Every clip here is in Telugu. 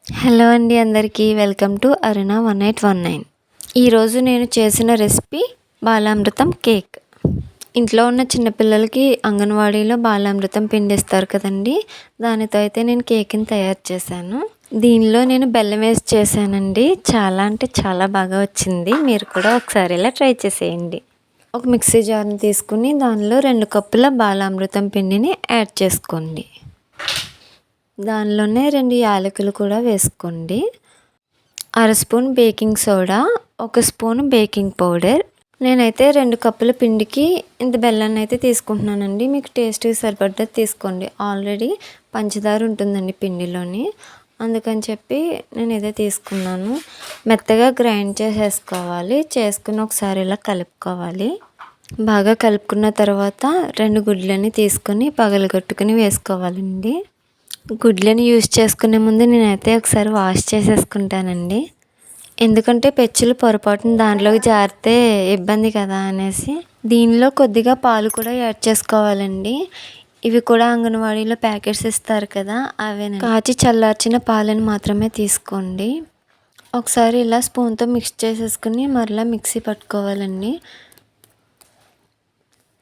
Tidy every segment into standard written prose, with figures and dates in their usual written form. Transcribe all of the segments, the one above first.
హలో అండి అందరికీ వెల్కమ్ టు అరుణ 1819. ఈరోజు నేను చేసిన రెసిపీ బాలామృతం కేక్. ఇంట్లో ఉన్న చిన్నపిల్లలకి అంగన్వాడీలో బాలామృతం పిండిస్తారు కదండి, దానితో అయితే నేను కేక్ని తయారు చేశాను. దీనిలో నేను బెల్లం వేసి చేశానండి. చాలా అంటే చాలా బాగా వచ్చింది. మీరు కూడా ఒకసారి ఇలా ట్రై చేసేయండి. ఒక మిక్సీ జార్ని తీసుకుని దానిలో 2 కప్పుల బాలామృతం పిండిని యాడ్ చేసుకోండి. దానిలోనే 2 యాలకులు కూడా వేసుకోండి. అర spoon baking soda, 1 spoon baking powder. నేనైతే 2 కప్పుల పిండికి ఇంత బెల్లాన్ని అయితే తీసుకుంటున్నానండి. మీకు టేస్ట్కి సరిపడ్డది తీసుకోండి. ఆల్రెడీ పంచదార ఉంటుందండి పిండిలోని, అందుకని చెప్పి నేను ఇదే తీసుకున్నాను. మెత్తగా గ్రైండ్ చేసేసుకోవాలి. చేసుకుని ఒకసారి ఇలా కలుపుకోవాలి. బాగా కలుపుకున్న తర్వాత 2 గుడ్లని తీసుకొని పగలగొట్టుకుని వేసుకోవాలండి. గుడ్లని యూజ్ చేసుకునే ముందు నేనైతే ఒకసారి వాష్ చేసేసుకుంటానండి. ఎందుకంటే పెచ్చులు పొరపాటున దాంట్లోకి జారితే ఇబ్బంది కదా అనేసి. దీనిలో కొద్దిగా పాలు కూడా యాడ్ చేసుకోవాలండి. ఇవి కూడా అంగన్వాడీలో ప్యాకెట్స్ ఇస్తారు కదా, అవేనండి. కాచి చల్లార్చిన పాలను మాత్రమే తీసుకోండి. ఒకసారి ఇలా స్పూన్తో మిక్స్ చేసేసుకుని మరలా మిక్సీ పట్టుకోవాలండి.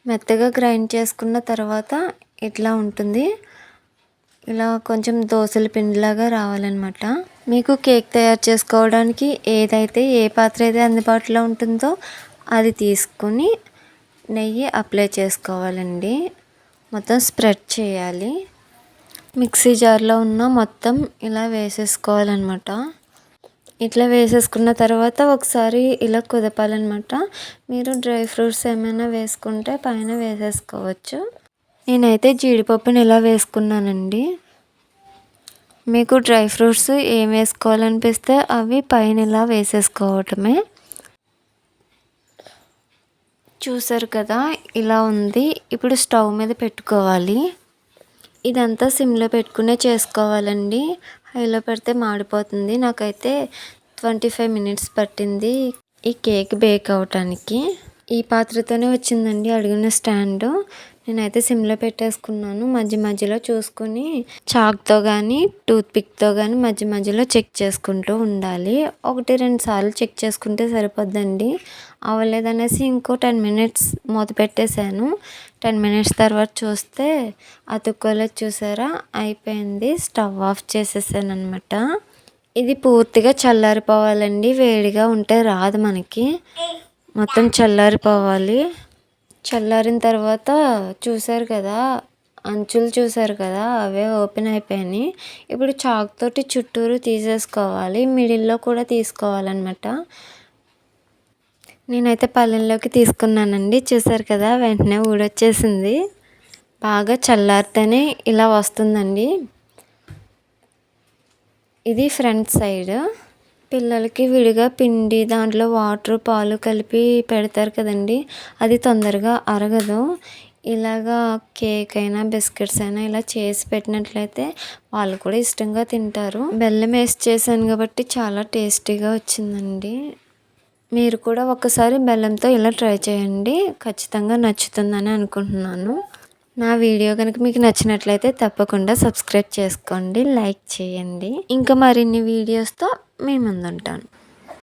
మెత్తగా గ్రైండ్ చేసుకున్న తర్వాత ఇట్లా ఉంటుంది. ఇలా కొంచెం దోసల పిండిలాగా రావాలన్నమాట. మీకు కేక్ తయారు చేసుకోవడానికి ఏ పాత్ర అయితే అందుబాటులో ఉంటుందో అది తీసుకుని నెయ్యి అప్లై చేసుకోవాలండి. మొత్తం స్ప్రెడ్ చేయాలి. మిక్సీ జార్లో ఉన్న మొత్తం ఇలా వేసేసుకోవాలన్నమాట. ఇట్లా వేసేసుకున్న తర్వాత ఒకసారి ఇలా కుదపాలన్నమాట. మీరు డ్రై ఫ్రూట్స్ ఏమైనా వేసుకుంటే పైన వేసేసుకోవచ్చు. నేనైతే జీడిపప్పుని ఇలా వేసుకున్నానండి. మీకు డ్రై ఫ్రూట్స్ ఏం వేసుకోవాలనిపిస్తే అవి పైన ఇలా వేసేసుకోవటమే. చూసారు కదా, ఇలా ఉంది. ఇప్పుడు స్టవ్ మీద పెట్టుకోవాలి. ఇదంతా సిమ్లో పెట్టుకునే చేసుకోవాలండి. హైలో పెడితే మాడిపోతుంది. నాకైతే 25 మినిట్స్ పట్టింది ఈ కేక్ బేక్ అవటానికి. ఈ పాత్రతోనే వచ్చిందండి అడుగున స్టాండ్. నేనైతే సిమ్లో పెట్టేసుకున్నాను. మధ్యలో చూసుకుని చాక్తో కానీ టూత్పిక్తో కానీ మధ్యలో చెక్ చేసుకుంటూ ఉండాలి. 1-2 సార్లు చెక్ చేసుకుంటే సరిపోద్దండి. అవ్వలేదనేసి ఇంకో 10 మినిట్స్ మూత పెట్టేశాను. 10 మినిట్స్ తర్వాత చూస్తే అతుక్కోలేదు. చూసారా, అయిపోయింది. స్టవ్ ఆఫ్ చేసేసాను అనమాట. ఇది పూర్తిగా చల్లారిపోవాలండి. వేడిగా ఉంటే రాదు మనకి. మొత్తం చల్లారిపోవాలి. చల్లారిన తర్వాత చూసారు కదా, అంచులు చూసారు కదా, అవే ఓపెన్ అయిపోయినాయి. ఇప్పుడు చాక్ తోటి చుట్టూరు తీసేసుకోవాలి. మిడిల్లో కూడా తీసుకోవాలన్నమాట. నేనైతే పళ్ళెంలోకి తీసుకున్నానండి. చూసారు కదా, వెంటనే ఊడొచ్చేసింది. బాగా చల్లారితేనే ఇలా వస్తుందండి. ఇది ఫ్రంట్ సైడ్. పిల్లలకి విడిగా పిండి దాంట్లో వాటర్ పాలు కలిపి పెడతారు కదండి, అది తొందరగా అరగదు. ఇలాగా కేక్ అయినా బిస్కెట్స్ అయినా ఇలా చేసి పెట్టినట్లయితే వాళ్ళు కూడా ఇష్టంగా తింటారు. బెల్లం వేసి చేశాను కాబట్టి చాలా టేస్టీగా వచ్చిందండి. మీరు కూడా ఒకసారి బెల్లంతో ఇలా ట్రై చేయండి. ఖచ్చితంగా నచ్చుతుందని అనుకుంటున్నాను. నా వీడియో కనుక మీకు నచ్చినట్లయితే తప్పకుండా సబ్స్క్రైబ్ చేసుకోండి, లైక్ చేయండి. ఇంకా మరిన్ని వీడియోస్తో మీ ముందుంటాను.